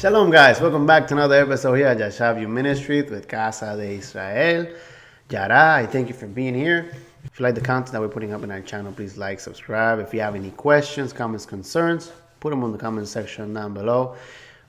Shalom, guys. Welcome back to another episode here at VAYESHEV Ministry with Casa de Israel. Yarah, I thank you for being here. If you like the content that we're putting up in our channel, please like, subscribe. If you have any questions, comments, concerns, put them in the comment section down below.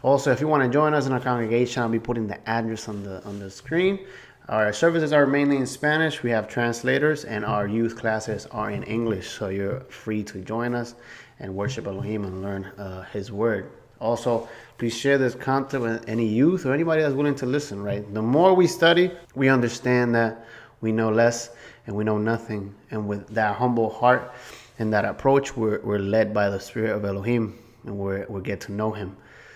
Also, if you want to join us in our congregation, I'll be putting the address on the screen. Our services are mainly in Spanish. We have translators, and our youth classes are in English. So you're free to join us and worship Elohim and learn His Word. Also, please share this content with any youth or anybody that's willing to listen, right? The more we study, we understand that we know less and we know nothing. And with that humble heart and that approach, we're led by the Spirit of Elohim, and we get to know Him.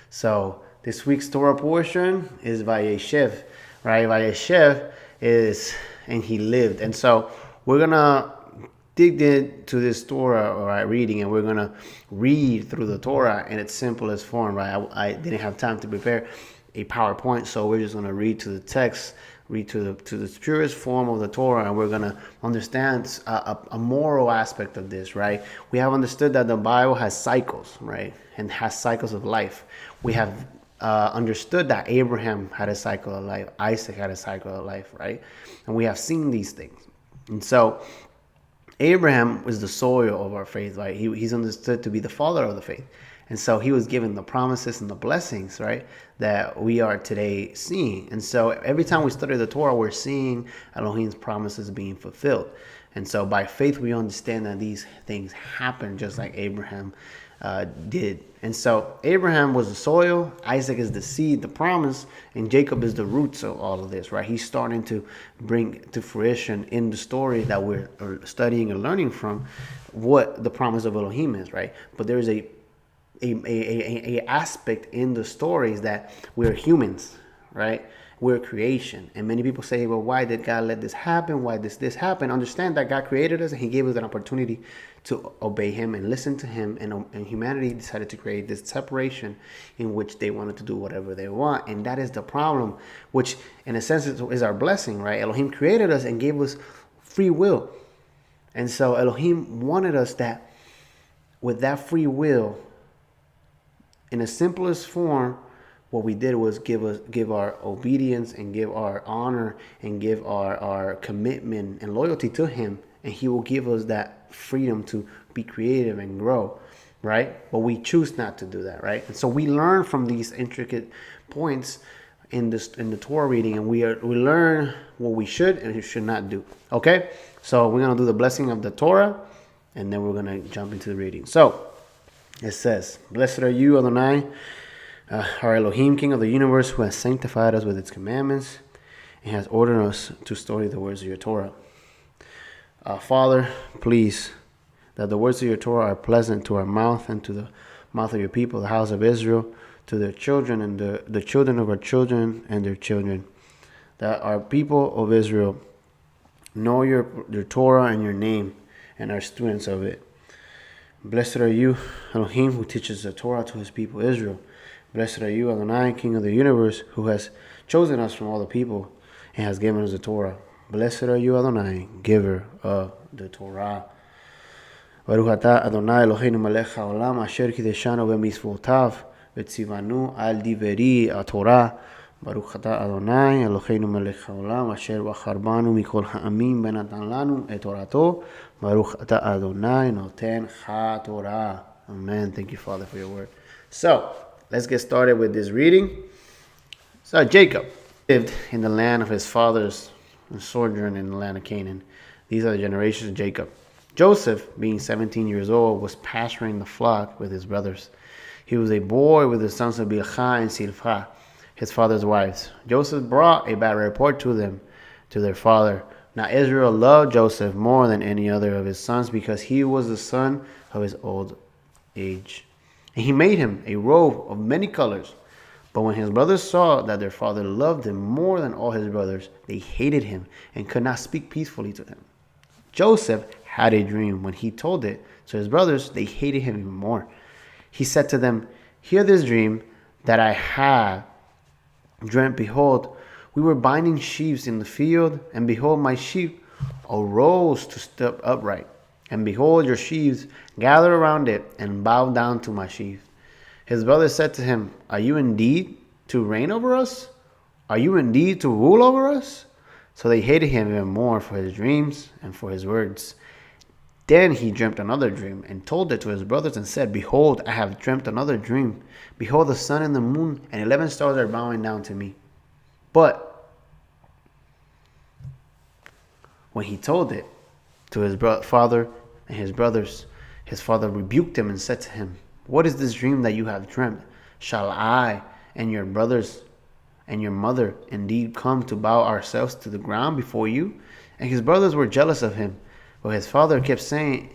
So this week's Torah portion is VAYESHEV, right? VAYESHEV is, and he lived. And so we're going to dig into this Torah, right, reading, and we're going to read through the Torah in its simplest form, right? I didn't have time to prepare a PowerPoint, so we're just going to read to the text, read to the purest form of the Torah, and we're going to understand a moral aspect of this, right? We have understood that the Bible has cycles, right, and has cycles of life. We have understood that Abraham had a cycle of life, Isaac had a cycle of life, right? And we have seen these things. And so Abraham was the soil of our faith, right? He's understood to be the father of the faith. And so he was given the promises and the blessings, right, that we are today seeing. And so every time we study the Torah, we're seeing Elohim's promises being fulfilled. And so by faith, we understand that these things happen just like Abraham did. And so Abraham was the soil, Isaac is the seed, the promise, and Jacob is the roots of all of this, right? He's starting to bring to fruition in the story that we're studying and learning from what the promise of Elohim is, right? But there's a aspect in the stories that we're humans, right? We're creation. And many people say, well, why did God let this happen? Why does this happen? Understand that God created us and He gave us an opportunity to obey Him and listen to Him. And humanity decided to create this separation in which they wanted to do whatever they want. And that is the problem, which in a sense is our blessing, right? Elohim created us and gave us free will. And so Elohim wanted us that with that free will, in the simplest form, what we did was give our obedience and give our honor and give our commitment and loyalty to Him, and He will give us that freedom to be creative and grow, right? But we choose not to do that, right? And so we learn from these intricate points in the Torah reading, and we learn what we should and should not do. Okay, so we're gonna do the blessing of the Torah, and then we're gonna jump into the reading. So it says, "Blessed are you, Adonai, our Elohim, King of the universe, who has sanctified us with its commandments and has ordered us to study the words of your Torah. Father, please, that the words of your Torah are pleasant to our mouth and to the mouth of your people, the house of Israel, to their children and the children of our children and their children, that our people of Israel know your Torah and your name and are students of it. Blessed are you, Elohim, who teaches the Torah to His people Israel. Blessed are you, Adonai, King of the universe, who has chosen us from all the people and has given us the Torah. Blessed are you, Adonai, giver of the Torah. Baruch atah Adonai Eloheinu melech haolam asher kideshanu b'mitzvotav v'tzivanu al diveri haTorah. Baruch atah Adonai Eloheinu melech haolam asher bachar banu mikol ha'amim v'natan lanu et Torato. Baruch atah Adonai noten haTorah. Amen. Thank you, Father, for your word. So let's get started with this reading. So Jacob lived in the land of his fathers and sojourned in the land of Canaan. These are the generations of Jacob. Joseph, being 17 years old, was pasturing the flock with his brothers. He was a boy with the sons of Bilhah and Silpah, his father's wives. Joseph brought a bad report to their father. Now Israel loved Joseph more than any other of his sons because he was the son of his old age. And he made him a robe of many colors. But when his brothers saw that their father loved him more than all his brothers, they hated him and could not speak peacefully to him. Joseph had a dream. When he told it to his brothers, they hated him even more. He said to them, "Hear this dream that I have dreamt. Behold, we were binding sheaves in the field, and behold, my sheep arose to step upright. And behold, your sheaves gathered around it and bowed down to my sheaves. His brothers said to him, "Are you indeed to reign over us? Are you indeed to rule over us?" So they hated him even more for his dreams and for his words. Then he dreamt another dream and told it to his brothers and said, "Behold, I have dreamt another dream. Behold, the sun and the moon and 11 stars are bowing down to me." But when he told it to his father and his brothers, his father rebuked him and said to him, "What is this dream that you have dreamt? Shall I and your brothers and your mother indeed come to bow ourselves to the ground before you?" And his brothers were jealous of him. But his father kept saying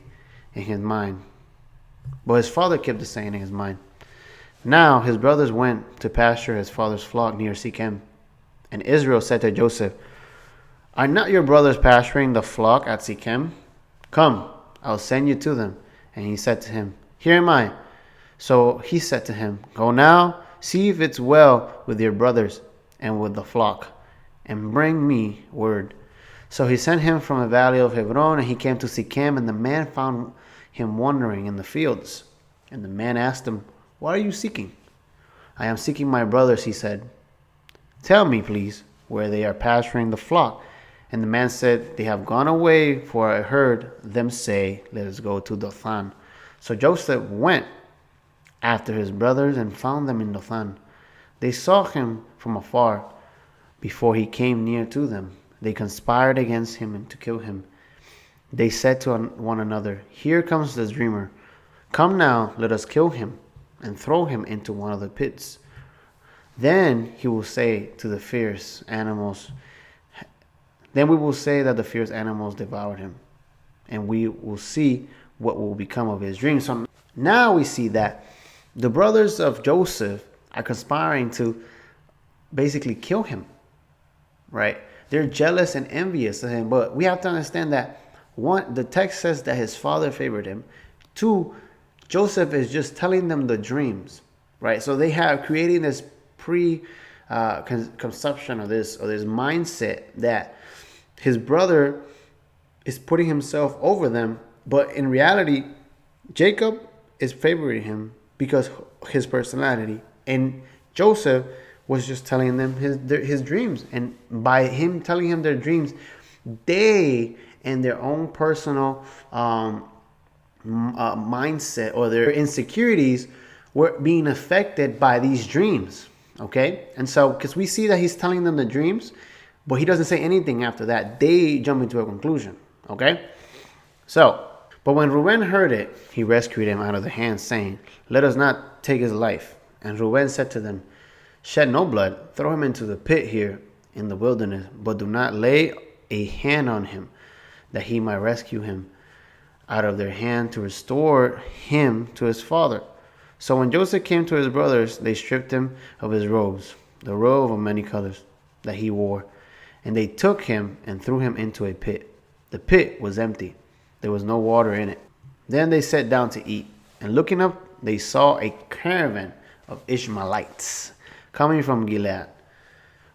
in his mind, Now his brothers went to pasture his father's flock near Shechem. And Israel said to Joseph, "Are not your brothers pasturing the flock at Shechem? Come, I'll send you to them." And he said to him, "Here am I." So he said to him, "Go now, see if it's well with your brothers and with the flock, and bring me word." So he sent him from the valley of Hebron, and he came to Shechem, and the man found him wandering in the fields. And the man asked him, "What are you seeking?" "I am seeking my brothers," he said. "Tell me, please, where they are pasturing the flock." And the man said, "They have gone away, for I heard them say, 'Let us go to Dothan.'" So Joseph went after his brothers and found them in Dothan. They saw him from afar before he came near to them. They conspired against him and to kill him. They said to one another, "Here comes the dreamer. Come now, let us kill him and throw him into one of the pits. Then he will say to the fierce animals, Then we will say that the fierce animals devoured him, and we will see what will become of his dream." So now we see that the brothers of Joseph are conspiring to basically kill him, right? They're jealous and envious of him, but we have to understand that one, the text says that his father favored him. Two, Joseph is just telling them the dreams, right? So they have creating this conception of this mindset that his brother is putting himself over them, but in reality, Jacob is favoring him because his personality, and Joseph was just telling them his dreams, and by him telling him their dreams, they and their own personal mindset or their insecurities were being affected by these dreams. Okay, and so because we see that he's telling them the dreams, but he doesn't say anything after that. They jump into a conclusion. Okay, so but when Reuben heard it, he rescued him out of the hand, saying, "Let us not take his life." And Reuben said to them, "Shed no blood. Throw him into the pit here in the wilderness, but do not lay a hand on him, that he might rescue him out of their hand to restore him to his father." So when Joseph came to his brothers, they stripped him of his robes, the robe of many colors that he wore, and they took him and threw him into a pit. The pit was empty. There was no water in it. Then they sat down to eat, and looking up, they saw a caravan of Ishmaelites coming from Gilead,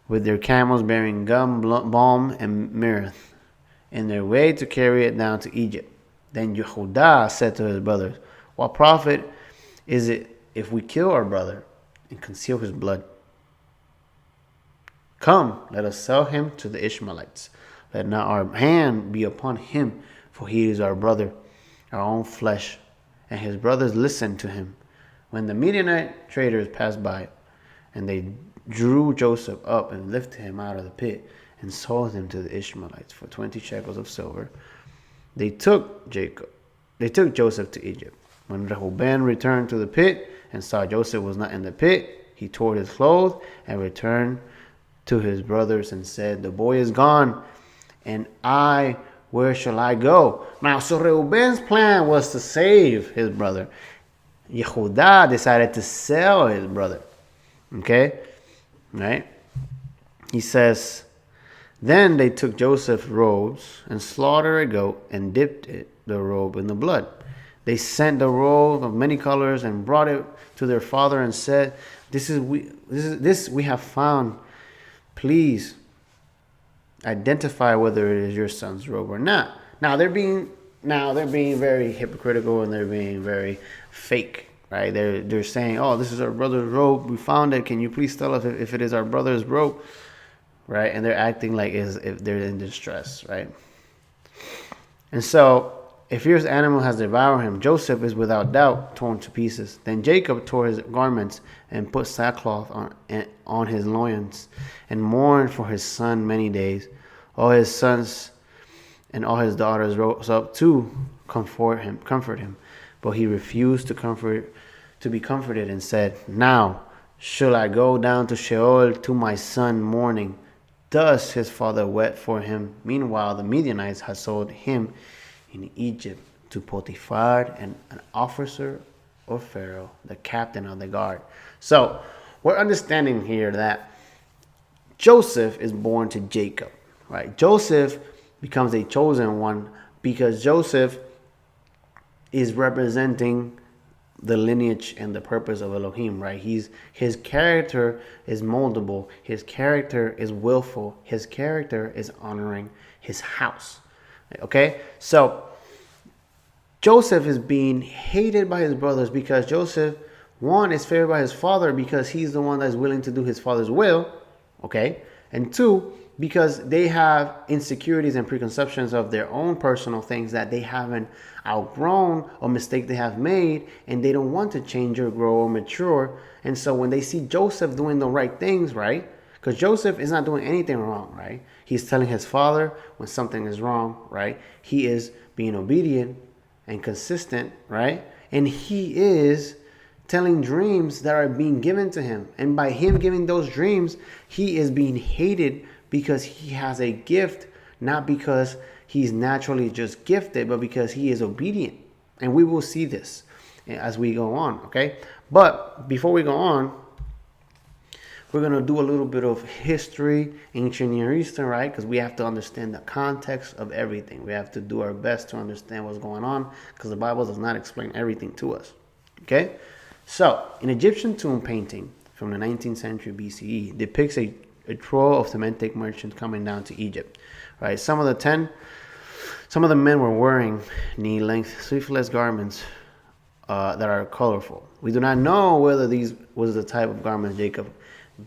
with their camels bearing gum, balm, and myrrh, in their way to carry it down to Egypt. Then Yehudah said to his brothers, "What profit is it if we kill our brother and conceal his blood? Come, let us sell him to the Ishmaelites. Let not our hand be upon him, for he is our brother, our own flesh." And his brothers listened to him. When the Midianite traders passed by, and they drew Joseph up and lifted him out of the pit and sold him to the Ishmaelites for 20 shekels of silver, they took Joseph to Egypt. When Reuben returned to the pit and saw Joseph was not in the pit, he tore his clothes and returned to his brothers and said, "The boy is gone, and where shall I go?" Now, so Reuben's plan was to save his brother. Yehudah decided to sell his brother. Okay? Right? He says, "Then they took Joseph's robes and slaughtered a goat and dipped the robe in the blood. They sent the robe of many colors and brought it to their father and said, This we have found. Please identify whether it is your son's robe or not." Now they're being very hypocritical, and they're being very fake, right? They're saying, oh, this is our brother's robe. We found it. Can you please tell us if it is our brother's robe, right? And they're acting like as if they're in distress, right? And so a fierce animal has devoured him. Joseph is without doubt torn to pieces. Then Jacob tore his garments and put sackcloth on his loins and mourned for his son many days. All his sons and all his daughters rose up to comfort him. But he refused to be comforted and said, now shall I go down to Sheol to my son mourning? Thus his father wept for him. Meanwhile, the Midianites had sold him in Egypt to Potiphar, an officer of Pharaoh, the captain of the guard. So we're understanding here that Joseph is born to Jacob, right? Joseph becomes a chosen one because Joseph is representing the lineage and the purpose of Elohim, right? His character is moldable. His character is willful. His character is honoring his house. Okay? So Joseph is being hated by his brothers because Joseph, one, is favored by his father because he's the one that's willing to do his father's will. Okay? And two, because they have insecurities and preconceptions of their own personal things that they haven't outgrown or mistake they have made, and they don't want to change or grow or mature. And so when they see Joseph doing the right things, right? Because Joseph is not doing anything wrong, right? He's telling his father when something is wrong, right? He is being obedient and consistent, right? And he is telling dreams that are being given to him. And by him giving those dreams, he is being hated because he has a gift, not because he's naturally just gifted, but because he is obedient. And we will see this as we go on, okay? But before we go on, we're going to do a little bit of history, ancient Near Eastern, right? Because we have to understand the context of everything. We have to do our best to understand what's going on because the Bible does not explain everything to us, okay? So, an Egyptian tomb painting from the 19th century BCE depicts a troll of Semitic merchants coming down to Egypt, right? Some of the men were wearing knee-length, sleeveless garments that are colorful. We do not know whether these was the type of garments Jacob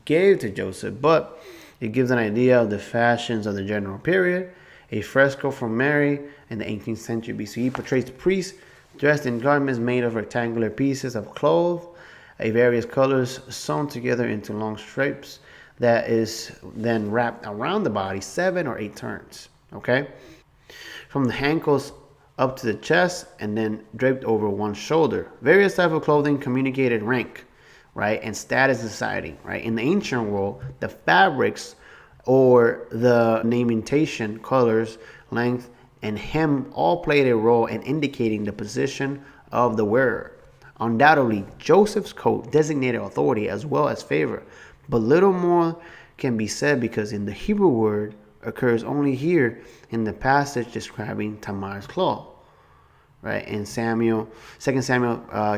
gave to Joseph, but it gives an idea of the fashions of the general period. A fresco from Mary in the 18th century BCE portrays priests dressed in garments made of rectangular pieces of cloth, various colors sewn together into long stripes that is then wrapped around the body 7 or 8 turns, okay? From the ankles up to the chest and then draped over one shoulder. Various types of clothing communicated rank, right, and status in society, right? In the ancient world, the fabrics or the ornamentation, colors, length, and hem all played a role in indicating the position of the wearer. Undoubtedly, Joseph's coat designated authority as well as favor, but little more can be said because in the Hebrew word occurs only here in the passage describing Tamar's cloth, right? In 2 Samuel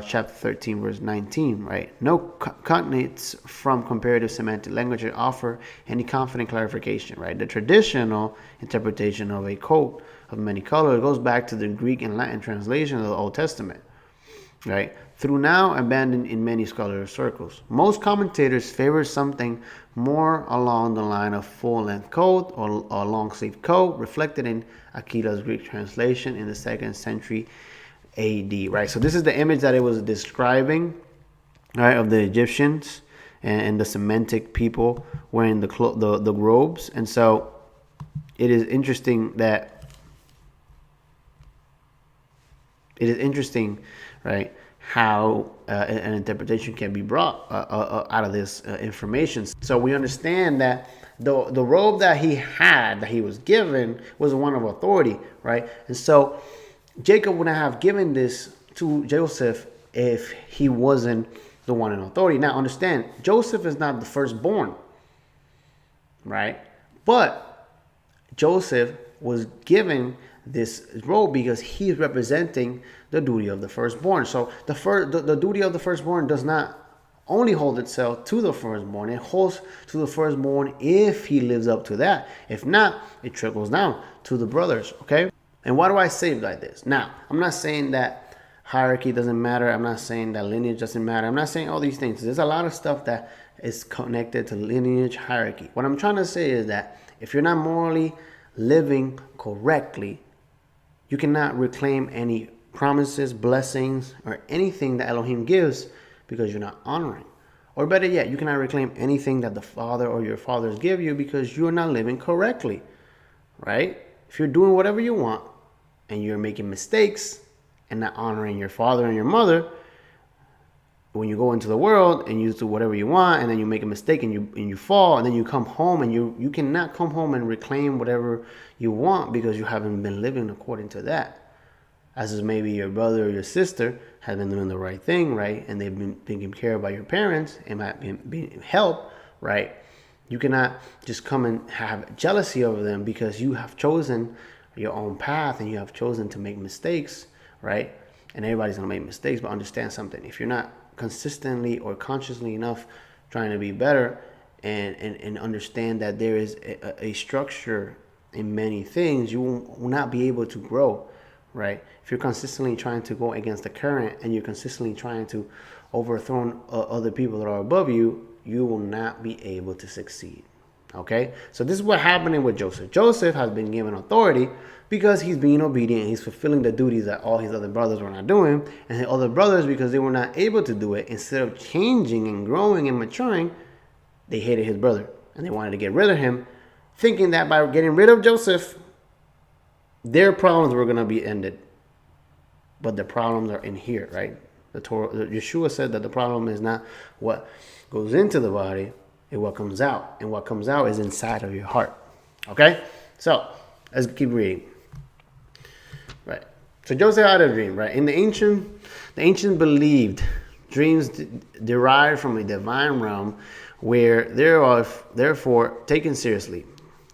chapter 13, verse 19, right? No cognates from comparative semantic language offer any confident clarification, right? The traditional interpretation of a coat of many colors goes back to the Greek and Latin translation of the Old Testament, right? Through now abandoned in many scholarly circles. Most commentators favor something more along the line of full-length coat or long-sleeve coat, reflected in Aquila's Greek translation in the 2nd century AD, right? So this is the image that it was describing, right, of the Egyptians and the Semitic people wearing the robes. And so it is interesting, right, how an interpretation can be brought out of this information. So we understand that the robe that he had, that he was given, was one of authority, right? And so Jacob wouldn't have given this to Joseph if he wasn't the one in authority. Now understand, Joseph is not the firstborn, right? But Joseph was given this robe because he's representing the duty of the firstborn. So the duty of the firstborn does not only hold itself to the firstborn. It holds to the firstborn if he lives up to that. If not, it trickles down to the brothers, okay? And why do I say it like this? Now, I'm not saying that hierarchy doesn't matter. I'm not saying that lineage doesn't matter. I'm not saying all these things. There's a lot of stuff that is connected to lineage, hierarchy. What I'm trying to say is that if you're not morally living correctly, you cannot reclaim any promises, blessings, or anything that Elohim gives because you're not honoring. Or better yet, you cannot reclaim anything that the Father or your fathers give you because you're not living correctly, right? If you're doing whatever you want and you're making mistakes and not honoring your father and your mother, when you go into the world and you do whatever you want and then you make a mistake and you fall and then you come home and you cannot come home and reclaim whatever you want because you haven't been living according to that. As is maybe your brother or your sister has been doing the right thing, right? And they've been taken care of by your parents and might be help, right? You cannot just come and have jealousy over them because you have chosen your own path and you have chosen to make mistakes, right? And everybody's going to make mistakes, but understand something. If you're not consistently or consciously enough trying to be better and understand that there is a structure in many things, you will not be able to grow, right? If you're consistently trying to go against the current and you're consistently trying to overthrow other people that are above you, you will not be able to succeed. Okay? So this is what happening with Joseph. Joseph has been given authority because he's being obedient. He's fulfilling the duties that all his other brothers were not doing. And the other brothers, because they were not able to do it, instead of changing and growing and maturing, they hated his brother. And they wanted to get rid of him, thinking that by getting rid of Joseph, their problems were going to be ended. But the problems are in here, right? The Torah, Yeshua said that the problem is not what goes into the body, it's what comes out. And what comes out is inside of your heart. Okay? So, let's keep reading. Right. So Joseph had a dream, right? In the ancient believed dreams derived from a divine realm where they are therefore taken seriously.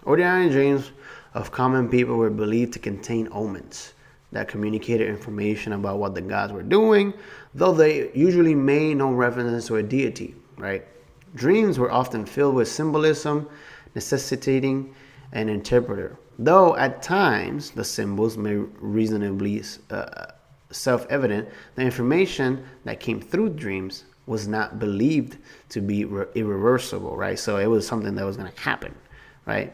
Ordinary dreams of common people were believed to contain omens that communicated information about what the gods were doing, though they usually made no reference to a deity, right? Dreams were often filled with symbolism, necessitating an interpreter, though at times the symbols may reasonably self-evident. The information that came through dreams was not believed to be irreversible, right? So it was something that was going to happen, right?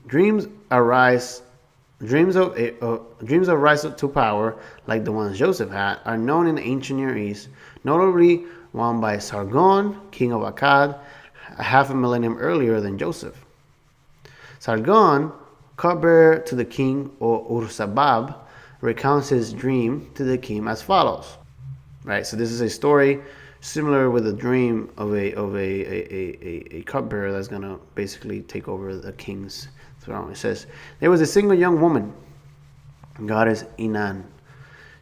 Dreams of rise to power, like the ones Joseph had, are known in the ancient Near East, notably one by Sargon, king of Akkad, a half a millennium earlier than Joseph. Sargon, cupbearer to the king, or Ursabab, recounts his dream to the king as follows. Right, so this is a story similar with a dream of a cupbearer that's gonna basically take over the king's throne. It says, there was a single young woman, goddess Inan.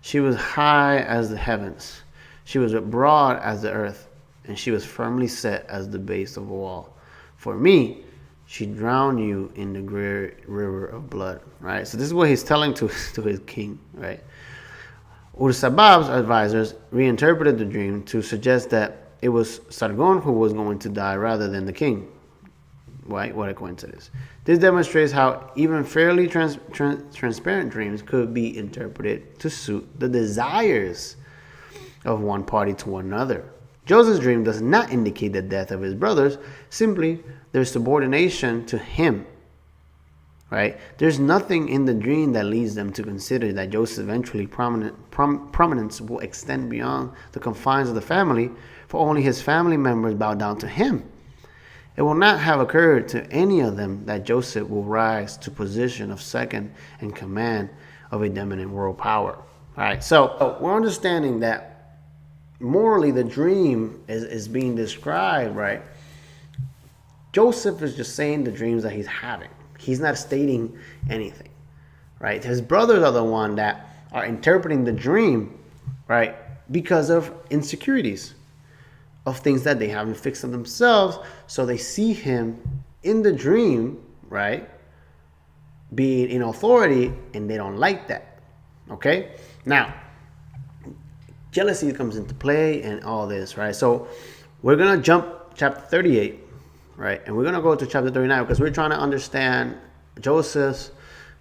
She was high as the heavens. She was broad as the earth, and she was firmly set as the base of a wall. For me, she drowned you in the great river of blood. Right? So this is what he's telling to his king, right? Ursabab's advisors reinterpreted the dream to suggest that it was Sargon who was going to die rather than the king. Right? What a coincidence. This demonstrates how even fairly transparent dreams could be interpreted to suit the desires of one party to another. Joseph's dream does not indicate the death of his brothers, simply their subordination to him. Right? There's nothing in the dream that leads them to consider that Joseph's eventually prominence will extend beyond the confines of the family, for only his family members bow down to him. It will not have occurred to any of them that Joseph will rise to position of second in command of a dominant world power. All right, so we're understanding that morally the dream is being described, right? Joseph is just saying the dreams that he's having. He's not stating anything, right? His brothers are the one that are interpreting the dream, right? Because of insecurities, of things that they haven't fixed on themselves. So they see him in the dream, right? Being in authority, and they don't like that. Okay? Now, jealousy comes into play and all this, right? So we're going to jump chapter 38, right? And we're going to go to chapter 39 because we're trying to understand Joseph's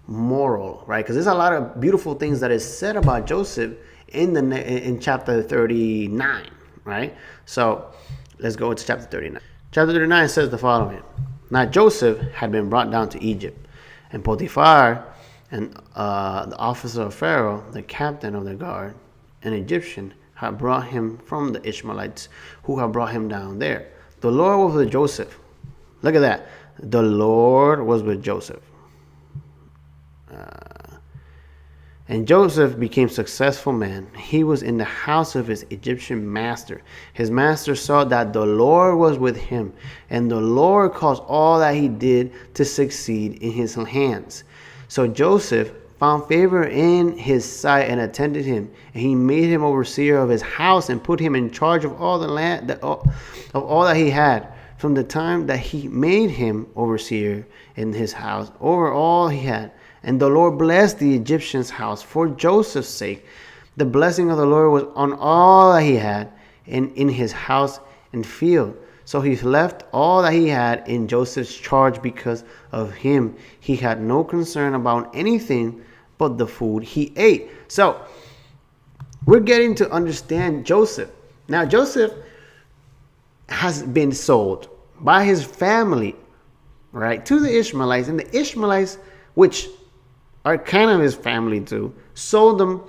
moral, right? Because there's a lot of beautiful things that is said about Joseph in chapter 39, right? So let's go into chapter 39. Chapter 39 says the following. Now Joseph had been brought down to Egypt, and Potiphar, and the officer of Pharaoh, the captain of the guard, an Egyptian, had brought him from the Ishmaelites who had brought him down there. The Lord was with Joseph. Look at that. The Lord was with Joseph. And Joseph became a successful man. He was in the house of his Egyptian master. His master saw that the Lord was with him, and the Lord caused all that he did to succeed in his hands. So Joseph found favor in his sight and attended him, and he made him overseer of his house and put him in charge of all the land, of all that he had. From the time that he made him overseer in his house over all he had. And the Lord blessed the Egyptian's house for Joseph's sake. The blessing of the Lord was on all that he had and in his house and field. So he left all that he had in Joseph's charge because of him. He had no concern about anything but the food he ate. So we're getting to understand Joseph. Now Joseph has been sold by his family, right, to the Ishmaelites. And the Ishmaelites, which are kind of his family too, sold them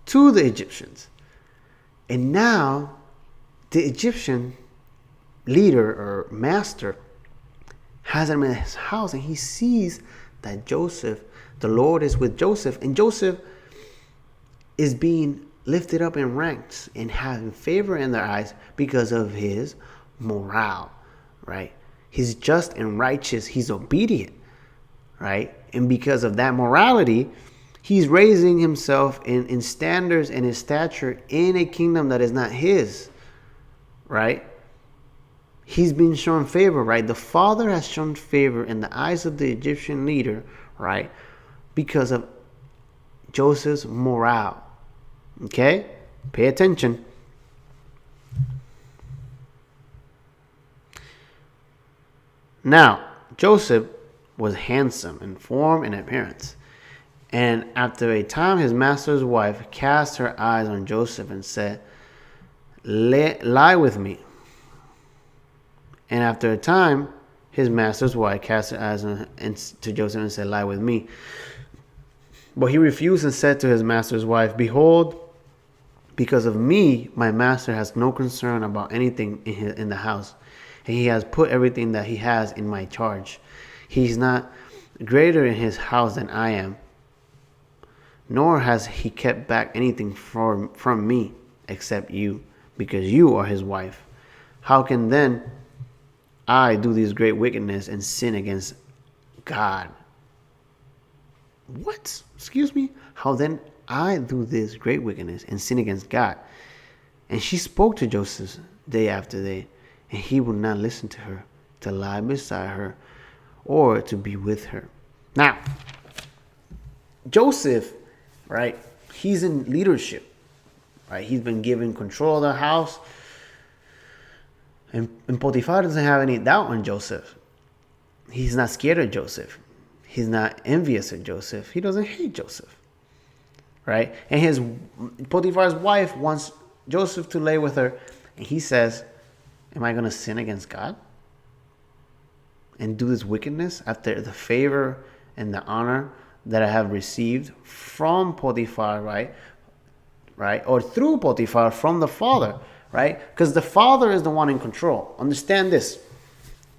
to the Egyptians. And now the Egyptian leader or master has him in his house, and he sees that Joseph, the Lord is with Joseph, and Joseph is being lifted up in ranks and having favor in their eyes because of his morale, right? He's just and righteous. He's obedient, right? And because of that morality, he's raising himself in standards and his stature in a kingdom that is not his, right? He's been shown favor, right? The father has shown favor in the eyes of the Egyptian leader, right? Because of Joseph's morale. Okay? Pay attention. Now, Joseph was handsome in form and appearance. And after a time, his master's wife cast her eyes on Joseph and said, "Lie with me." And after a time, his master's wife cast her eyes to Joseph and said, "Lie with me." But he refused and said to his master's wife, "Behold, because of me, my master has no concern about anything in the house. And he has put everything that he has in my charge. He's not greater in his house than I am, nor has he kept back anything from me except you, because you are his wife. How can then I do this great wickedness and sin against God?" What? Excuse me? How then I do this great wickedness and sin against God? And she spoke to Joseph day after day, and he would not listen to her, to lie beside her, or to be with her. Now, Joseph, right, he's in leadership, right? He's been given control of the house. And Potiphar doesn't have any doubt on Joseph. He's not scared of Joseph. He's not envious of Joseph. He doesn't hate Joseph, right? And Potiphar's wife wants Joseph to lay with her. And he says, "Am I going to sin against God and do this wickedness after the favor and the honor that I have received from Potiphar, right? Or through Potiphar from the father, right? Because the father is the one in control. Understand this.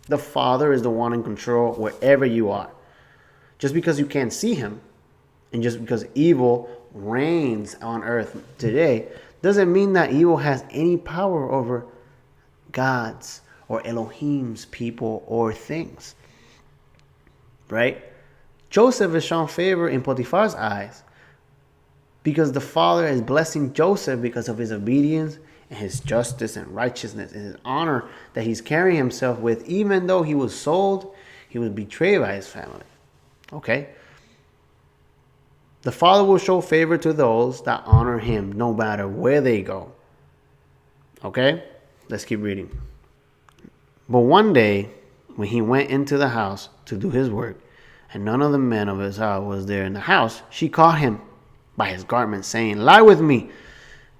The father is the one in control wherever you are. Just because you can't see him, and just because evil reigns on earth today, doesn't mean that evil has any power over God's or Elohim's people or things, right? Joseph is shown favor in Potiphar's eyes because the father is blessing Joseph because of his obedience and his justice and righteousness and his honor that he's carrying himself with. Even though he was sold, he was betrayed by his family. Okay? The father will show favor to those that honor him no matter where they go. Okay? Let's keep reading. But one day, when he went into the house to do his work, and none of the men of his house was there in the house, she caught him by his garments, saying, Lie with me.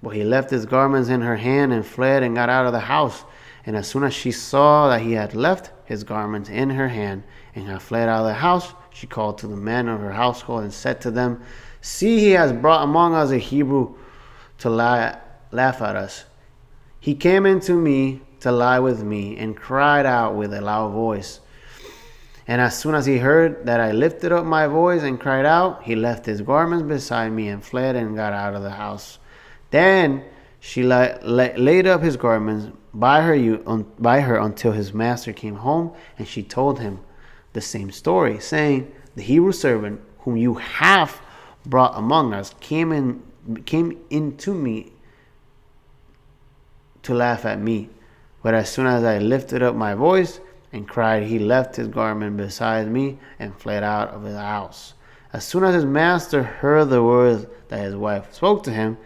But he left his garments in her hand and fled and got out of the house. And as soon as she saw that he had left his garments in her hand and had fled out of the house, she called to the men of her household and said to them, See, he has brought among us a Hebrew to laugh at us. He came into me to lie with me and cried out with a loud voice. And as soon as he heard that I lifted up my voice and cried out, he left his garments beside me and fled and got out of the house. Then she laid up his garments by her until his master came home, and she told him the same story, saying, The Hebrew servant whom you have brought among us came into me to laugh at me. But as soon as I lifted up my voice and cried, he left his garment beside me and fled out of the house. As soon as his master heard the words that his wife spoke to him,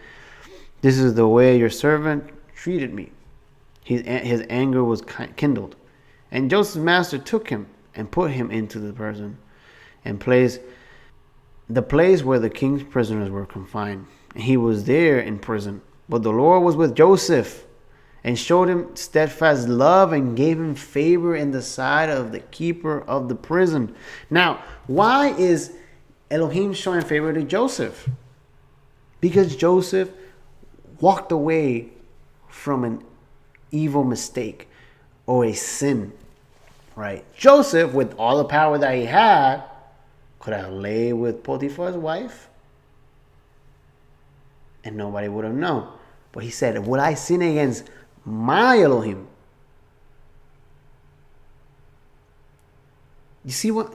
This is the way your servant treated me. His anger was kindled. And Joseph's master took him and put him into the prison and the place where the king's prisoners were confined. And he was there in prison. But the Lord was with Joseph and showed him steadfast love and gave him favor in the sight of the keeper of the prison. Now, why is Elohim showing favor to Joseph? Because Joseph walked away from an evil mistake or a sin, right? Joseph, with all the power that he had, could have laid with Potiphar's wife and nobody would have known. But he said, would I sin against my Elohim? You see what?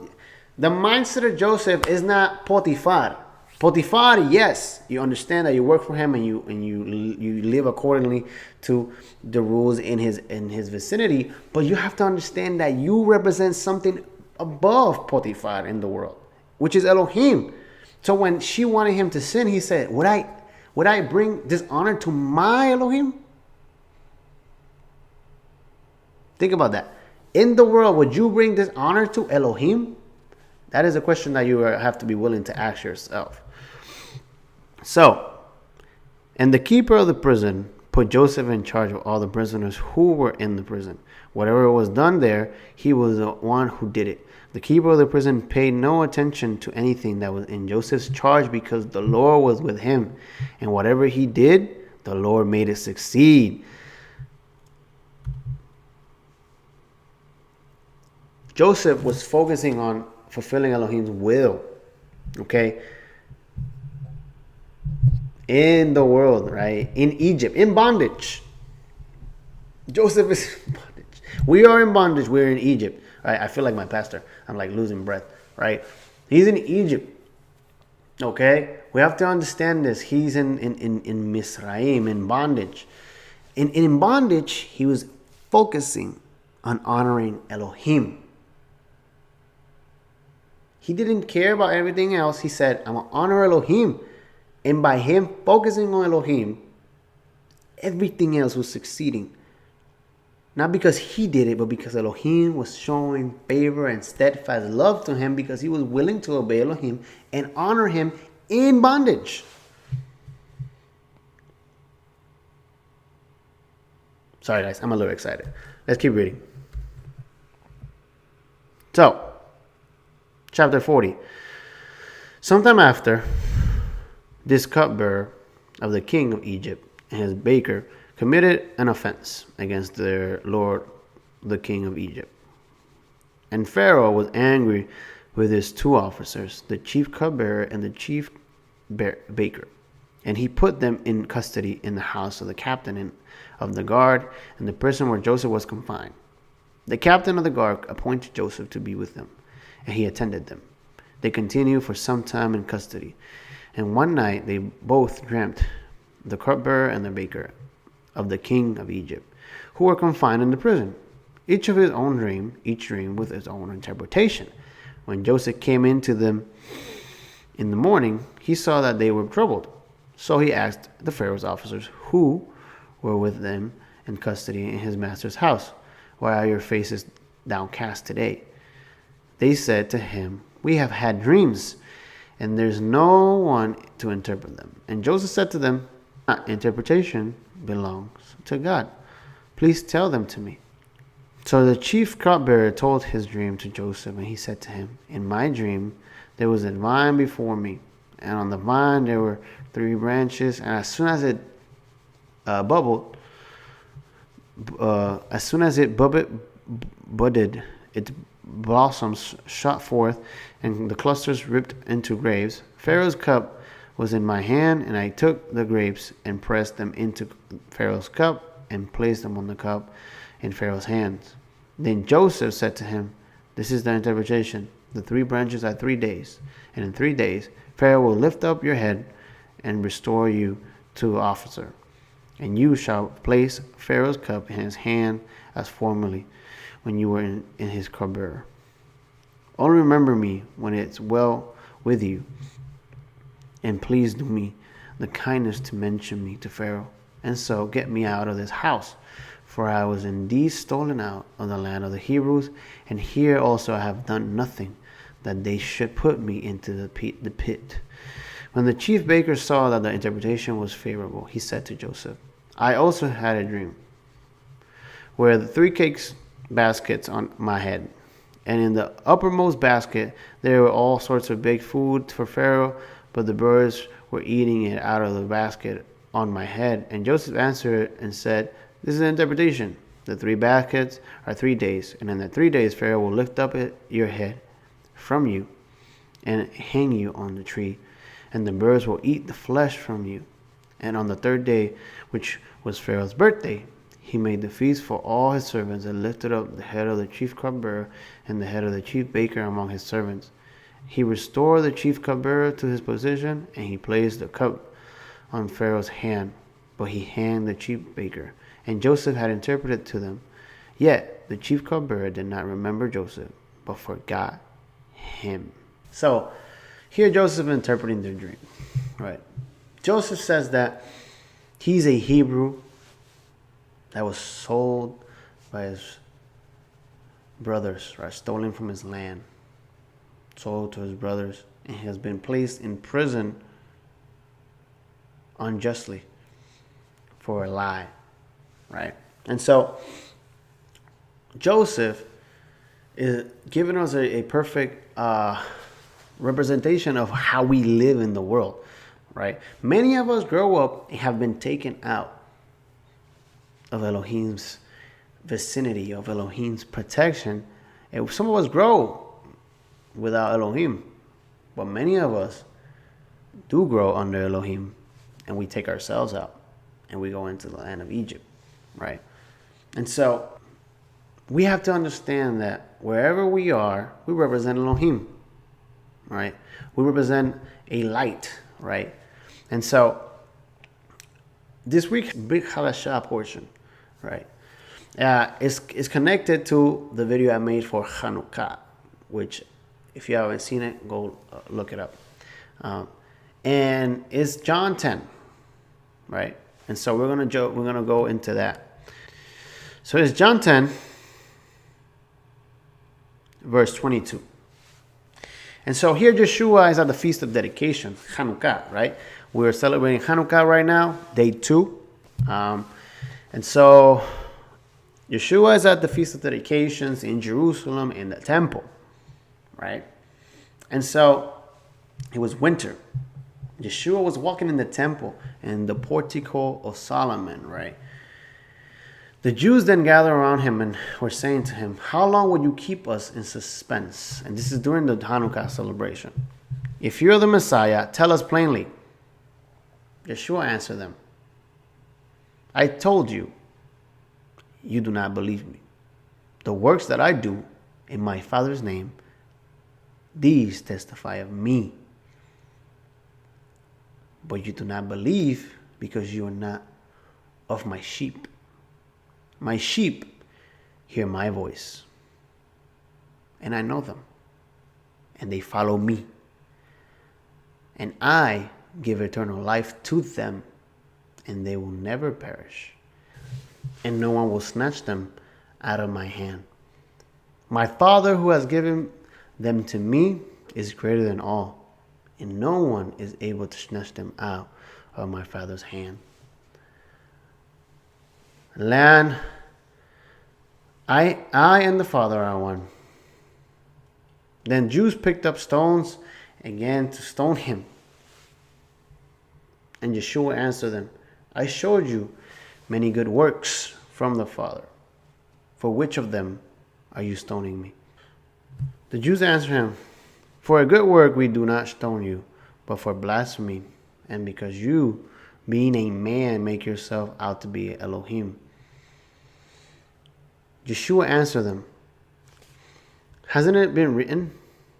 The mindset of Joseph is not Potiphar. Potiphar, yes, you understand that you work for him and you live accordingly to the rules in his vicinity, but you have to understand that you represent something above Potiphar in the world, which is Elohim. So when she wanted him to sin, he said, would I bring dishonor to my Elohim? Think about that. In the world, would you bring dishonor to Elohim? That is a question that you have to be willing to ask yourself. So, and the keeper of the prison put Joseph in charge of all the prisoners who were in the prison. Whatever was done there, he was the one who did it. The keeper of the prison paid no attention to anything that was in Joseph's charge because the Lord was with him. And whatever he did, the Lord made it succeed. Joseph was focusing on fulfilling Elohim's will, okay? In the world, right? In Egypt, in bondage. Joseph is in bondage. We are in bondage. We're in Egypt, right? I feel like my pastor. I'm like losing breath, right? He's in Egypt, okay? We have to understand this. He's in Misraim, in bondage. In bondage, he was focusing on honoring Elohim. He didn't care about everything else. He said, I'm going to honor Elohim. And by him focusing on Elohim, everything else was succeeding. Not because he did it, but because Elohim was showing favor and steadfast love to him because he was willing to obey Elohim and honor him in bondage. Sorry guys, I'm a little excited. Let's keep reading. So, chapter 40. Sometime after, this cupbearer of the king of Egypt and his baker committed an offense against their lord, the king of Egypt. And Pharaoh was angry with his two officers, the chief cupbearer and the chief baker. And he put them in custody in the house of the captain of the guard and the prison where Joseph was confined. The captain of the guard appointed Joseph to be with them, and he attended them. They continued for some time in custody. And one night they both dreamt, the cupbearer and the baker of the king of Egypt, who were confined in the prison, each of his own dream, each dream with its own interpretation. When Joseph came into them in the morning, he saw that they were troubled. So he asked the Pharaoh's officers who were with them in custody in his master's house, Why are your faces downcast today? They said to him, we have had dreams, and there's no one to interpret them. And Joseph said to them, interpretation belongs to God. Please tell them to me. So the chief cupbearer told his dream to Joseph, and he said to him, in my dream there was a vine before me, and on the vine there were 3 branches, and as soon as it budded, its blossoms shot forth, and the clusters ripped into grapes. Pharaoh's cup was in my hand, and I took the grapes and pressed them into Pharaoh's cup and placed them on the cup in Pharaoh's hands. Then Joseph said to him, this is the interpretation. The 3 branches are 3 days, and in 3 days Pharaoh will lift up your head and restore you to officer, and you shall place Pharaoh's cup in his hand as formerly when you were in his cupbearer. Only remember me when it's well with you, and please do me the kindness to mention me to Pharaoh, and so get me out of this house, for I was indeed stolen out of the land of the Hebrews, and here also I have done nothing that they should put me into the pit. When the chief baker saw that the interpretation was favorable, he said to Joseph, I also had a dream, where the 3 cakes baskets on my head, and in the uppermost basket there were all sorts of baked food for Pharaoh, but the birds were eating it out of the basket on my head. And Joseph answered and said, this is an interpretation. The 3 baskets are 3 days, and in the 3 days Pharaoh will lift up your head from you and hang you on the tree, and the birds will eat the flesh from you. And on the 3rd day, which was Pharaoh's birthday, he made the feast for all his servants and lifted up the head of the chief cupbearer and the head of the chief baker among his servants. He restored the chief cupbearer to his position, and he placed the cup on Pharaoh's hand, but he hanged the chief baker. And Joseph had interpreted to them. Yet the chief cupbearer did not remember Joseph, but forgot him. So here Joseph interpreting their dream. Right. Joseph says that he's a Hebrew that was sold by his brothers, right? Stolen from his land, sold to his brothers, and has been placed in prison unjustly for a lie, right? And so Joseph is giving us a perfect representation of how we live in the world, right? Many of us grow up and have been taken out of Elohim's vicinity, of Elohim's protection. And some of us grow without Elohim, but many of us do grow under Elohim, and we take ourselves out and we go into the land of Egypt, right? And so we have to understand that wherever we are, we represent Elohim, right? We represent a light, right? And so this week's Big Hadashah portion, right, is connected to the video I made for Hanukkah, which if you haven't seen it, go look it up. And it's John 10, right? And so we're gonna go into that. So it's John 10, verse 22. And so here Yeshua is at the Feast of Dedication, Hanukkah, right? We're celebrating Hanukkah right now, day 2. And so Yeshua is at the Feast of Dedications in Jerusalem in the temple, right? And so it was winter. Yeshua was walking in the temple in the portico of Solomon, right? The Jews then gathered around him and were saying to him, how long will you keep us in suspense? And this is during the Hanukkah celebration. If you're the Messiah, tell us plainly. Yeshua answered them, I told you, you do not believe me. The works that I do in my Father's name, these testify of me. But you do not believe because you are not of my sheep. My sheep hear my voice, and I know them, and they follow me. And I give eternal life to them, and they will never perish, and no one will snatch them out of my hand. My Father who has given them to me is greater than all, and no one is able to snatch them out of my Father's hand. Land, I and the Father are one. Then Jews picked up stones again to stone him. And Yeshua answered them, I showed you many good works from the Father. For which of them are you stoning me? The Jews answered him, for a good work we do not stone you, but for blasphemy, and because you, being a man, make yourself out to be Elohim. Yeshua answered them, hasn't it been written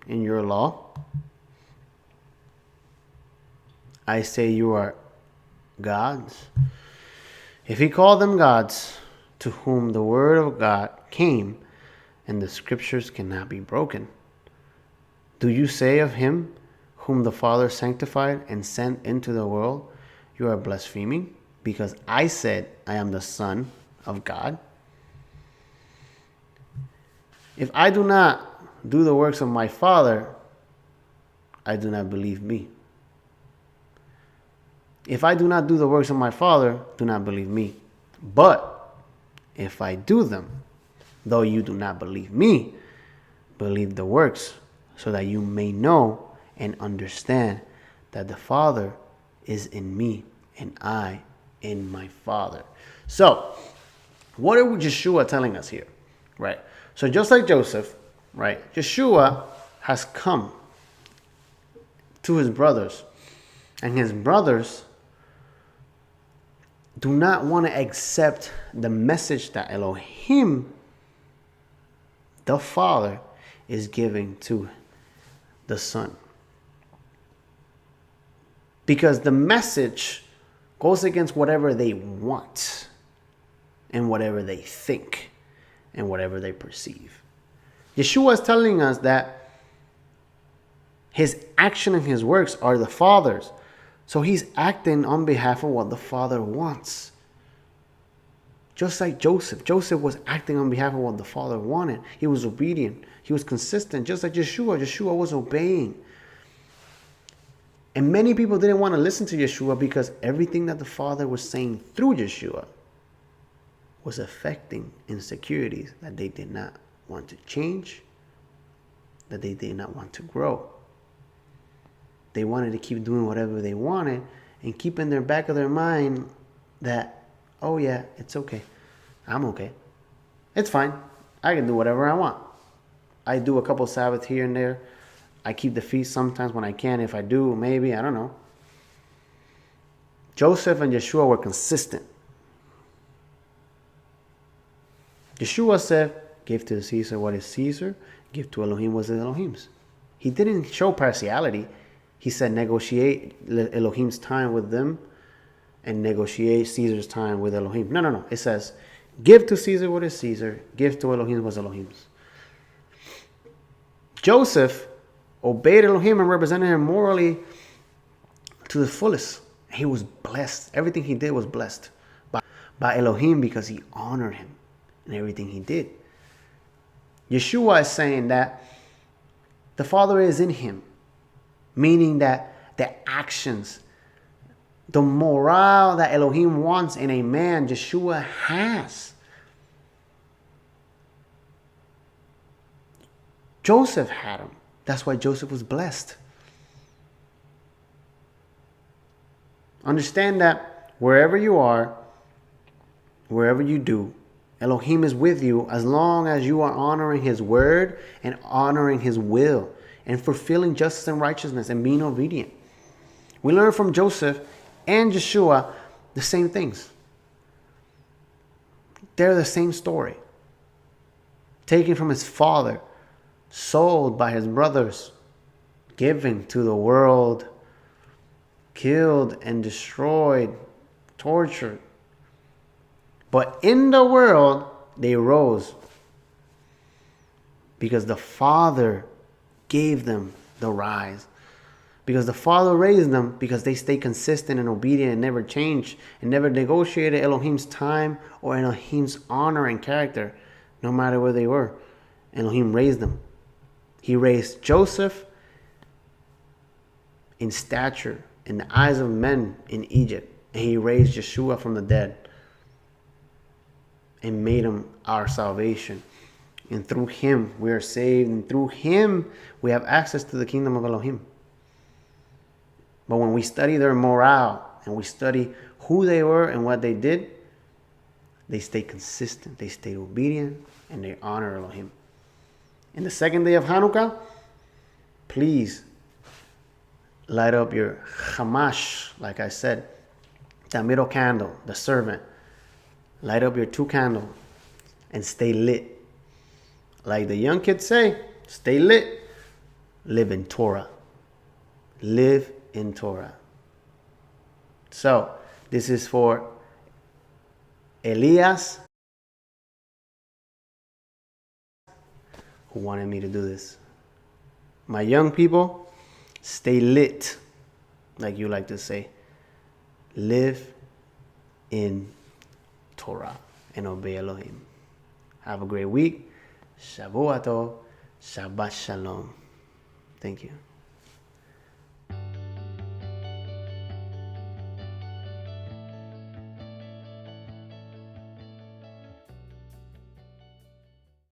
in your law? I say you are gods. If he called them gods, to whom the word of God came, and the scriptures cannot be broken, do you say of him whom the Father sanctified and sent into the world, you are blaspheming, because I said I am the Son of God? If I do not do the works of my Father, I do not believe me. If I do not do the works of my Father, do not believe me. But if I do them, though you do not believe me, believe the works, so that you may know and understand that the Father is in me and I in my Father. So, what are Yeshua telling us here? Right? So just like Joseph, right? Yeshua has come to his brothers, and his brothers do not want to accept the message that Elohim, the Father, is giving to the Son. Because the message goes against whatever they want and whatever they think and whatever they perceive. Yeshua is telling us that his action and his works are the Father's. So he's acting on behalf of what the Father wants. Just like Joseph. Joseph was acting on behalf of what the Father wanted. He was obedient. He was consistent. Just like Yeshua. Yeshua was obeying. And many people didn't want to listen to Yeshua because everything that the Father was saying through Yeshua was affecting insecurities that they did not want to change, that they did not want to grow. They wanted to keep doing whatever they wanted and keep in their back of their mind that, oh yeah, it's okay. I'm okay. It's fine. I can do whatever I want. I do a couple Sabbaths here and there. I keep the feast sometimes when I can. If I do, maybe, I don't know. Joseph and Yeshua were consistent. Yeshua said, give to Caesar what is Caesar, give to Elohim what is Elohim's. He didn't show partiality. He said negotiate Elohim's time with them and negotiate Caesar's time with Elohim. No. It says, give to Caesar what is Caesar, give to Elohim what is Elohim's. Joseph obeyed Elohim and represented him morally to the fullest. He was blessed. Everything he did was blessed by Elohim because he honored him in everything he did. Yeshua is saying that the Father is in him, meaning that the actions, the morale that Elohim wants in a man, Yeshua has. Joseph had him. That's why Joseph was blessed. Understand that wherever you are, wherever you do, Elohim is with you as long as you are honoring his word and honoring his will and fulfilling justice and righteousness and being obedient. We learn from Joseph and Yeshua the same things. They're the same story. Taken from his father, sold by his brothers, given to the world, killed and destroyed, tortured. But in the world, they rose because the Father gave them the rise. Because the Father raised them because they stayed consistent and obedient and never changed and never negotiated Elohim's time or Elohim's honor and character, no matter where they were. Elohim raised them. He raised Joseph in stature in the eyes of men in Egypt. And he raised Yeshua from the dead and made him our salvation. And through him we are saved. And through him we have access to the kingdom of Elohim. But when we study their morale and we study who they were and what they did, they stayed consistent, they stayed obedient, and they honor Elohim. In the second day of Hanukkah, please light up your Hamash, like I said, that middle candle, the servant. Light up your 2 candles and stay lit. Like the young kids say, stay lit. Live in Torah. Live in Torah. So, this is for Elias, who wanted me to do this. My young people, stay lit, like you like to say. Live in Torah and obey Elohim. Have a great week. Shavua tov. Shabbat shalom. Thank you.